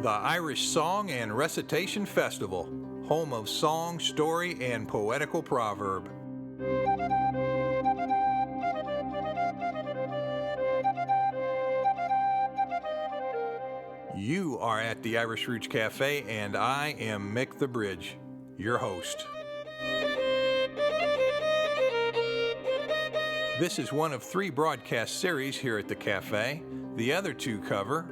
The Irish Song and Recitation Festival, home of song, story, and poetical proverb. You are at the Irish Roots Cafe, and I am Mick the Bridge, your host. This is one of 3 broadcast series here at the cafe. The other 2 cover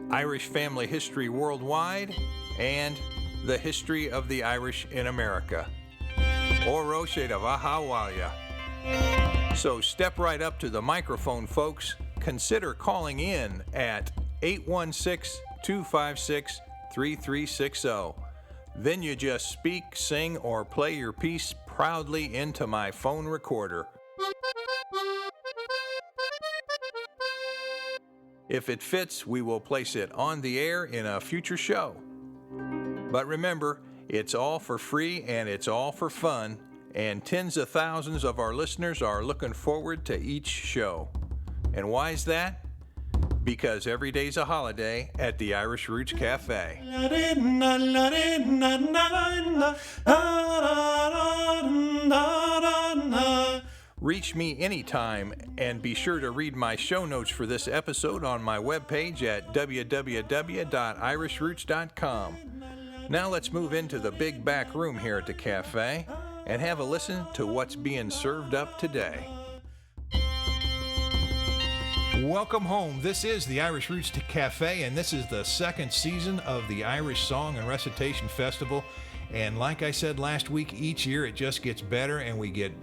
Irish Family History Worldwide and the History of the Irish in America. Oroshe da Vahawalya. So step right up to the microphone, folks. Consider calling in at 816-256-3360. Then you just speak, sing, or play your piece proudly into my phone recorder. If it fits, we will place it on the air in a future show. But remember, it's all for free and it's all for fun, and tens of thousands of our listeners are looking forward to each show. And why is that? Because every day's a holiday at the Irish Roots Cafe. Reach me anytime, and be sure to read my show notes for this episode on my webpage at www.irishroots.com. Now let's move into the big back room here at the cafe and have a listen to what's being served up today. Welcome home. This is the Irish Roots Cafe, and this is the 2nd season of the Irish Song and Recitation Festival. And like I said last week, each year it just gets better, and we get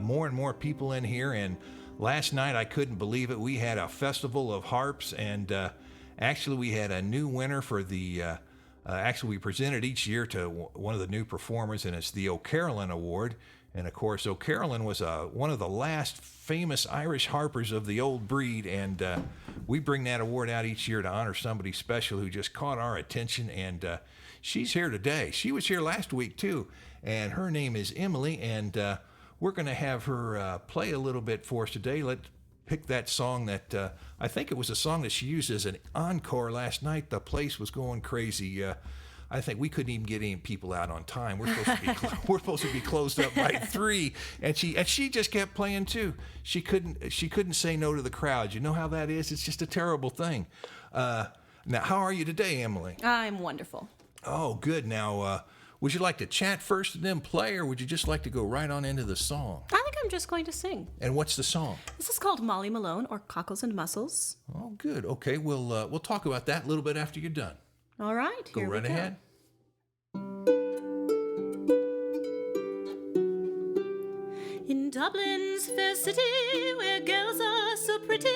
more and more people in here. And last night, I couldn't believe it. We had a festival of harps, and actually we had a new winner for the, actually we presented each year to one of the new performers, and it's the OCarolan Award. And of course, O'Carolan was one of the last famous Irish harpers of the old breed, and we bring that award out each year to honor somebody special who just caught our attention, and she's here today. She was here last week too, and her name is Emily, and we're going to have her play a little bit for us today. Let's pick that song that, I think it was a song that she used as an encore last night. The place was going crazy. I think we couldn't even get any people out on time. We're supposed to be closed up by 3, and she just kept playing too. She couldn't say no to the crowd. You know how that is? It's just a terrible thing. Now, how are you today, Emily? I'm wonderful. Oh, good. Now, would you like to chat first and then play, or would you just like to go right on into the song? I think I'm just going to sing. And what's the song? This is called Molly Malone, or Cockles and Mussels. Oh, good. Okay, we'll talk about that a little bit after you're done. All right, go right ahead. In Dublin's fair city, where girls are so pretty,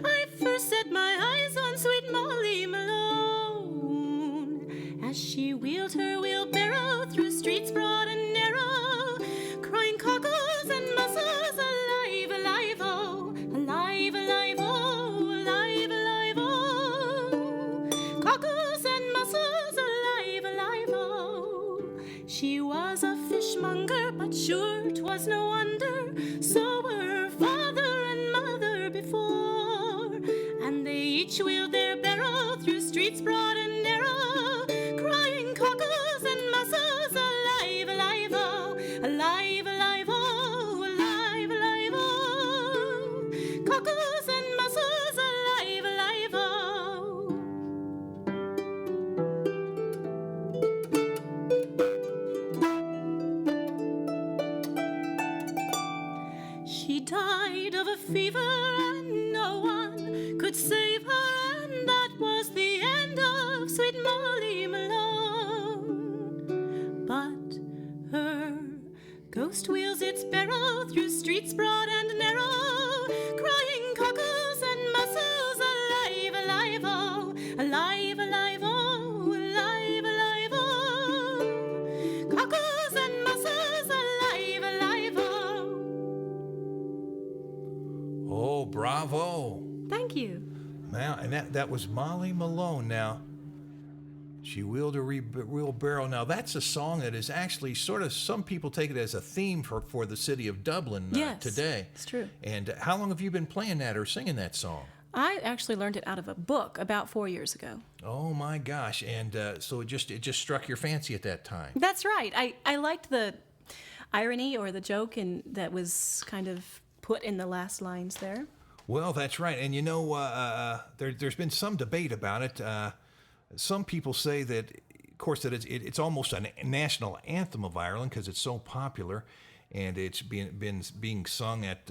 I first set my eyes on sweet Molly Malone, as she wheeled her wheelbarrow through streets broad and narrow, crying cockles and mussels, alive, alive, oh, alive, alive, oh, alive, alive, oh, cockles and mussels, alive, alive, oh. She was a fishmonger, but sure 'twas no wonder, so were her father and mother before, and they each wheeled their barrow through streets broad and narrow, crying cockles and mussels, alive, alive, oh, alive, alive, oh, alive, alive, oh, cockles and mussels, alive, alive, oh. She died of a fever and no one could save her, and that was the end of sweet Molly Malone. But her ghost wheels its barrow through streets broad and narrow, crying cockles and mussels, alive, alive, oh, alive, alive, oh, alive, alive, oh, cockles and mussels, alive, alive, oh. Oh, bravo. Thank you. Now, and that was Molly Malone. Now, she wheeled a wheelbarrow. Now, that's a song that is actually sort of, some people take it as a theme for the city of Dublin yes, today. It's true. And how long have you been playing that or singing that song? I actually learned it out of a book about 4 years ago. Oh my gosh! And so it just struck your fancy at that time. That's right. I liked the irony or the joke that was kind of put in the last lines there. Well, that's right. And there's been some debate about it. Some people say that, of course, that it's almost a national anthem of Ireland because it's so popular, and it's being sung at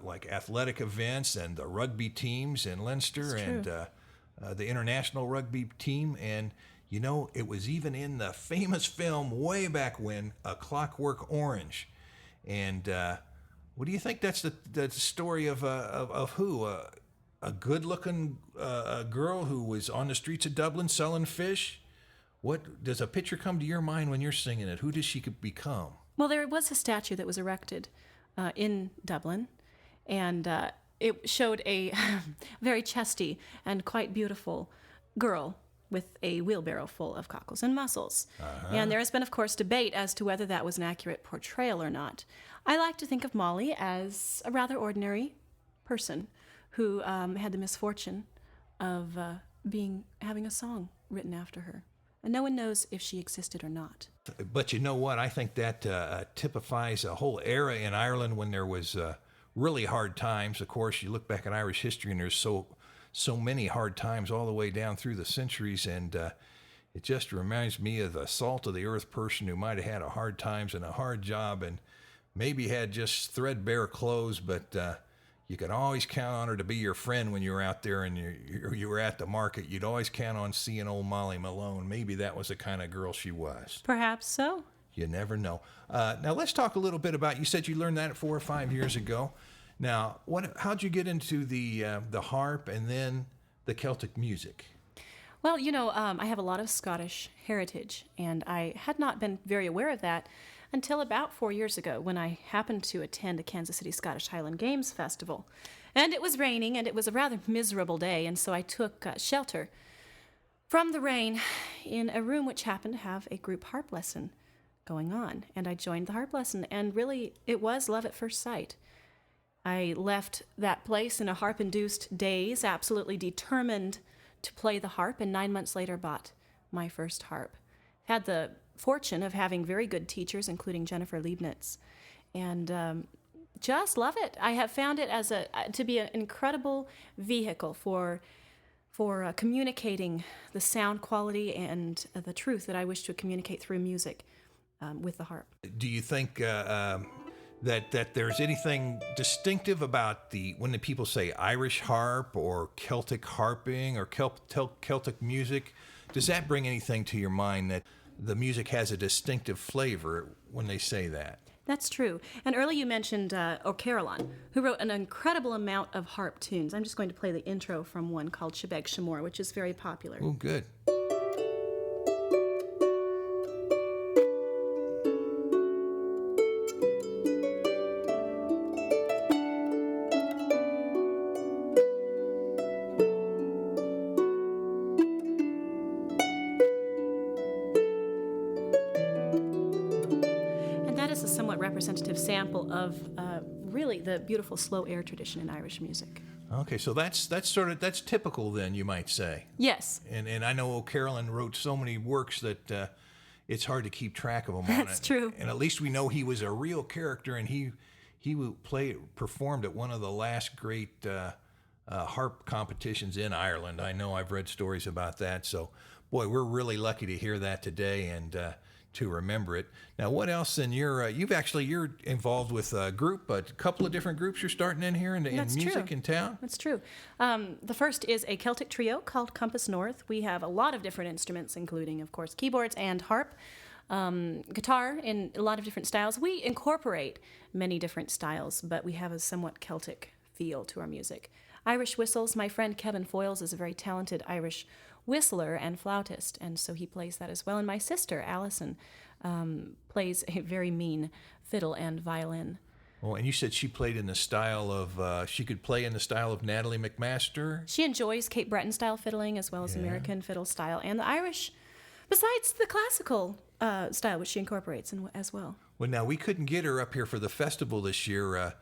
like athletic events and the rugby teams in Leinster and the international rugby team. And it was even in the famous film way back when, A Clockwork Orange. And what do you think? That's the story of who? A good-looking girl who was on the streets of Dublin selling fish? What does a picture come to your mind when you're singing it? Who does she become? Well, there was a statue that was erected in Dublin, and it showed a very chesty and quite beautiful girl with a wheelbarrow full of cockles and mussels. And there has been, of course, debate as to whether that was an accurate portrayal or not. I like to think of Molly as a rather ordinary person who had the misfortune of having a song written after her. And no one knows if she existed or not. But you know what? I think that typifies a whole era in Ireland when there was really hard times. Of course, you look back at Irish history, and there's so many hard times all the way down through the centuries, and it just reminds me of the salt of the earth person who might have had a hard times and a hard job and maybe had just threadbare clothes, but you could always count on her to be your friend when you were out there and you were at the market. You'd always count on seeing old Molly Malone. Maybe that was the kind of girl she was. Perhaps so. You never know. Now let's talk a little bit about, you said you learned that 4 or 5 years ago. Now, how'd you get into the harp and then the Celtic music? Well, I have a lot of Scottish heritage, and I had not been very aware of that until about 4 years ago when I happened to attend a Kansas City Scottish Highland Games Festival. And it was raining, and it was a rather miserable day, and so I took shelter from the rain in a room which happened to have a group harp lesson going on. And I joined the harp lesson, and really, it was love at first sight. I left that place in a harp-induced daze, absolutely determined to play the harp, and 9 months later bought my first harp. Had the fortune of having very good teachers, including Jennifer Leibniz, and just love it. I have found it to be an incredible vehicle for communicating the sound quality and the truth that I wish to communicate through music with the harp. Do you think that there's anything distinctive about when the people say Irish harp or Celtic harping or Celtic music? Does that bring anything to your mind that the music has a distinctive flavor when they say that? That's true. And earlier you mentioned O'Carolan, who wrote an incredible amount of harp tunes. I'm just going to play the intro from one called Shebeg Shamor, which is very popular. Oh, good. Representative sample of really the beautiful slow air tradition in Irish music. Okay, so that's typical then, you might say. Yes. And I know O'Carolan wrote so many works that it's hard to keep track of them. That's true. And at least we know he was a real character, and he performed at one of the last great harp competitions in Ireland. I know, I've read stories about that. So, boy, we're really lucky to hear that today and to remember it. Now, what else in you're involved with a couple of different groups you're starting in here in music in town? That's true. The first is a Celtic trio called Compass North. We have a lot of different instruments, including, of course, keyboards and harp, guitar in a lot of different styles. We incorporate many different styles, but we have a somewhat Celtic feel to our music. Irish whistles. My friend Kevin Foyles is a very talented Irish whistler and flautist, and so he plays that as well. And my sister, Allison, plays a very mean fiddle and violin. Oh, and you said she played in the style of, she could play in the style of Natalie McMaster? She enjoys Cape Breton style fiddling as well as American fiddle style, and the Irish, besides the classical style, which she incorporates as well. Well, now, we couldn't get her up here for the festival this year.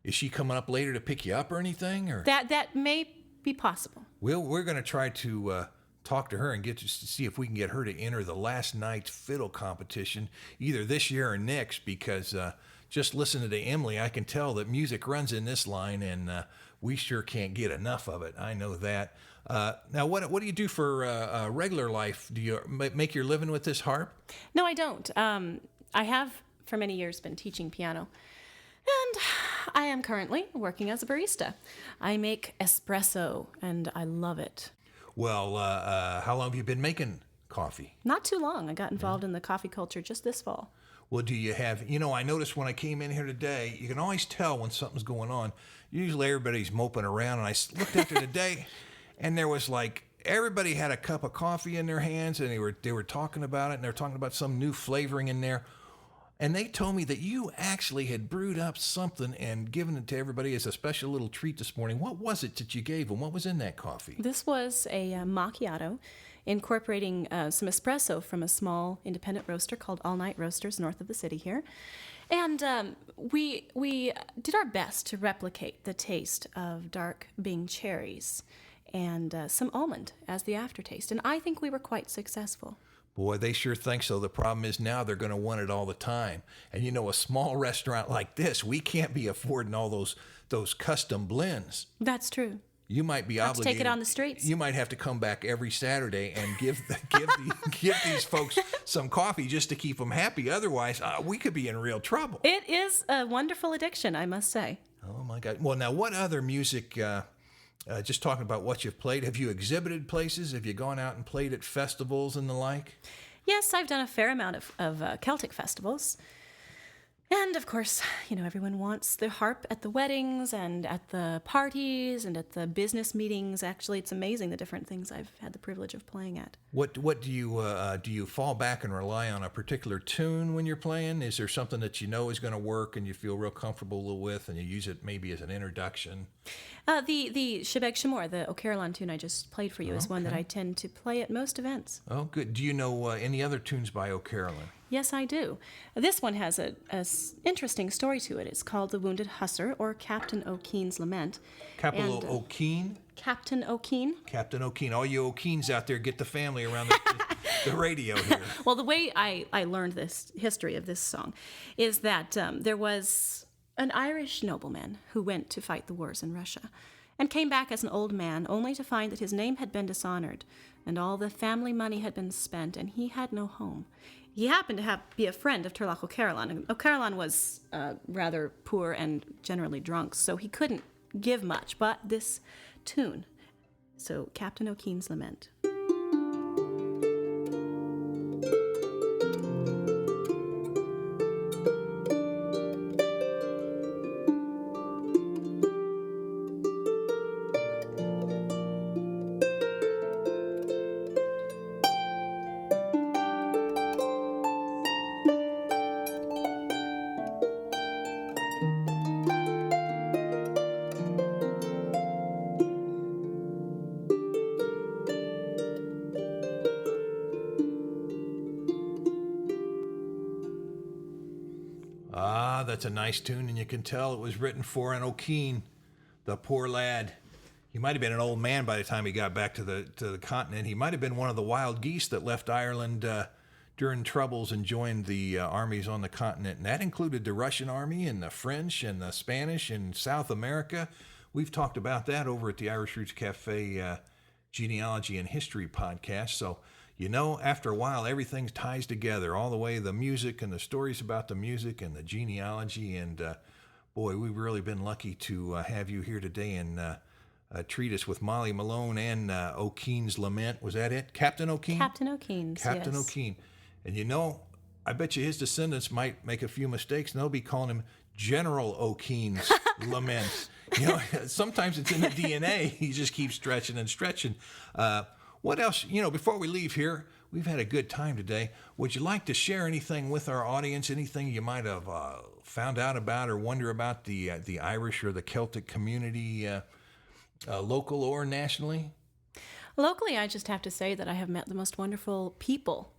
Is she coming up later to pick you up or anything? Or That may be possible. We're going to try to talk to her and get to see if we can get her to enter the last night's fiddle competition, either this year or next, because just listening to Emily, I can tell that music runs in this line, and we sure can't get enough of it. I know that. Now, what do you do for regular life? Do you make your living with this harp? No, I don't. I have for many years been teaching piano, and I am currently working as a barista. I make espresso, and I love it. Well, how long have you been making coffee? Not too long. I got involved in the coffee culture just this fall. Well, do you have, I noticed when I came in here today, you can always tell when something's going on. Usually everybody's moping around, and I looked out there today, and there was like, everybody had a cup of coffee in their hands, and they were talking about it, and they're talking about some new flavoring in there. And they told me that you actually had brewed up something and given it to everybody as a special little treat this morning. What was it that you gave them? What was in that coffee? This was a macchiato incorporating some espresso from a small independent roaster called All Night Roasters north of the city here. And we did our best to replicate the taste of dark Bing cherries and some almond as the aftertaste. And I think we were quite successful. Boy, they sure think so. The problem is now they're going to want it all the time. And a small restaurant like this, we can't be affording all those custom blends. That's true. You might be obligated. To take it on the streets. You might have to come back every Saturday and give these folks some coffee just to keep them happy. Otherwise, we could be in real trouble. It is a wonderful addiction, I must say. Oh, my God. Well, now, what other music... just talking about what you've played, have you exhibited places? Have you gone out and played at festivals and the like? Yes, I've done a fair amount of Celtic festivals. And, of course, everyone wants the harp at the weddings and at the parties and at the business meetings. Actually, it's amazing the different things I've had the privilege of playing at. What do you fall back and rely on a particular tune when you're playing? Is there something that is going to work and you feel real comfortable with, and you use it maybe as an introduction? The Shebeg Shamor, the OCarolan tune I just played for you, is one that I tend to play at most events. Oh, good. Do you know any other tunes by O'Carolan? Yes, I do. This one has a interesting story to it. It's called The Wounded Hussar, or Captain O'Keanes Lament. Capital O'Keane? Captain O'Keane. Captain O'Keane. All you O'Keanes out there, get the family around the radio here. Well, the way I learned this history of this song is that there was an Irish nobleman who went to fight the wars in Russia and came back as an old man only to find that his name had been dishonored and all the family money had been spent and he had no home. He happened to be a friend of Turlough O'Carolan. O'Carolan was rather poor and generally drunk, so he couldn't give much, but this tune. So, Captain O'Keanes Lament. That's a nice tune, and you can tell it was written for an O'Keane, the poor lad. He might have been an old man by the time he got back to the continent. He might have been one of the wild geese that left Ireland during troubles and joined the armies on the continent. And that included the Russian army and the French and the Spanish in South America. We've talked about that over at the Irish Roots Cafe Genealogy and History podcast. So, after a while, everything ties together, all the way the music and the stories about the music and the genealogy. And, boy, we've really been lucky to have you here today and treat us with Molly Malone and O'Keanes Lament. Was that it? Captain O'Keane? Captain O'Keanes, Captain O'Keane. And, I bet you his descendants might make a few mistakes, and they'll be calling him General O'Keanes Lament. Sometimes it's in the DNA. He just keeps stretching and stretching. What else, before we leave here, we've had a good time today. Would you like to share anything with our audience, anything you might have found out about or wonder about the Irish or the Celtic community, local or nationally? Locally, I just have to say that I have met the most wonderful people,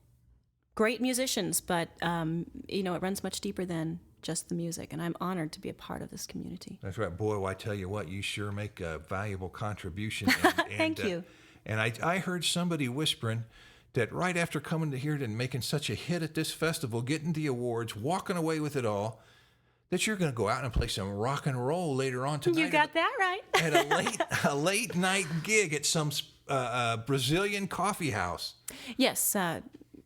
great musicians, but, it runs much deeper than just the music, and I'm honored to be a part of this community. That's right. Boy, well, I tell you what, you sure make a valuable contribution. Thank you. And I heard somebody whispering that right after coming to here and making such a hit at this festival, getting the awards, walking away with it all, that you're going to go out and play some rock and roll later on tonight. You got that right. At a late night gig at some Brazilian coffee house. Yes,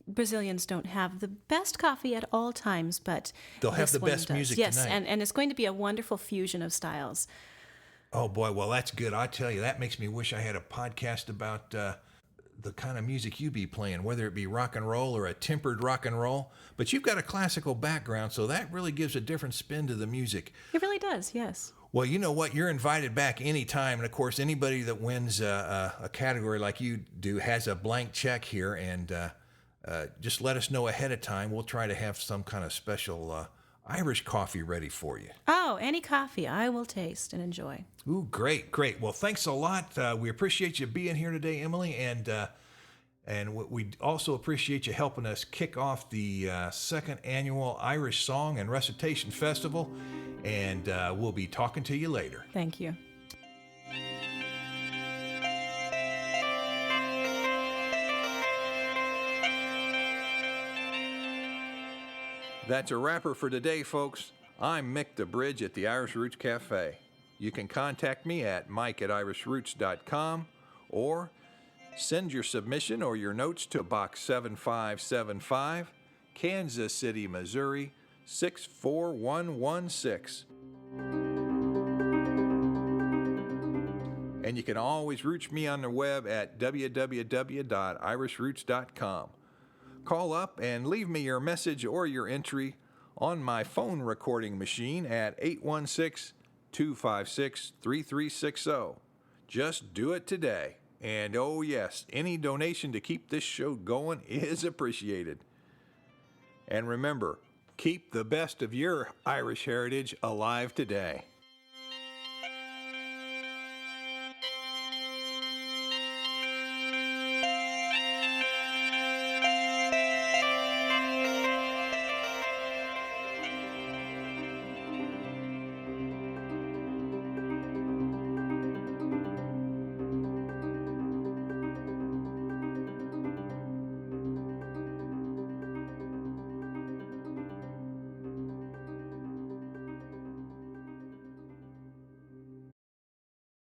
Brazilians don't have the best coffee at all times, but they'll have the best music tonight. Yes, and it's going to be a wonderful fusion of styles. Oh, boy, well, that's good. I tell you, that makes me wish I had a podcast about the kind of music you be playing, whether it be rock and roll or a tempered rock and roll. But you've got a classical background, so that really gives a different spin to the music. It really does, yes. Well, you know what? You're invited back anytime. And, of course, anybody that wins a category like you do has a blank check here. And just let us know ahead of time. We'll try to have some kind of special Irish coffee ready for you. Oh, any coffee I will taste and enjoy. Ooh, great. Well, thanks a lot. We appreciate you being here today, Emily. And we also appreciate you helping us kick off the second annual Irish Song and Recitation Festival. And we'll be talking to you later. Thank you. That's a wrapper for today, folks. I'm Mick the Bridge at the Irish Roots Cafe. You can contact me at mike@irishroots.com or send your submission or your notes to Box 7575, Kansas City, Missouri, 64116. And you can always reach me on the web at www.irishroots.com. Call up and leave me your message or your entry on my phone recording machine at 816-256-3360. Just do it today. And oh yes, any donation to keep this show going is appreciated. And remember, keep the best of your Irish heritage alive today.